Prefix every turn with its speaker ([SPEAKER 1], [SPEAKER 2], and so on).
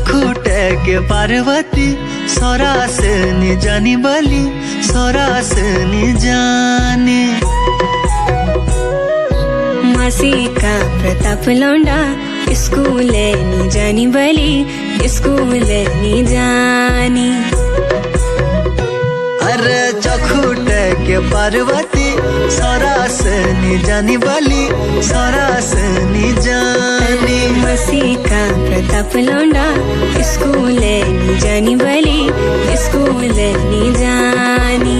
[SPEAKER 1] चखुटे के पार्वती सरास नि जानी बली सरास नि जाने।
[SPEAKER 2] मासी का प्रताप लौंडा स्कूल नि जानी बली स्कूल नि जानी।
[SPEAKER 1] अरे चखुटे के पार्वती सरास नि जानी बली सरास नि जानी।
[SPEAKER 2] मासी का प्रताप लौंडा स्कूल नि जानी बली स्कूल नि जानी।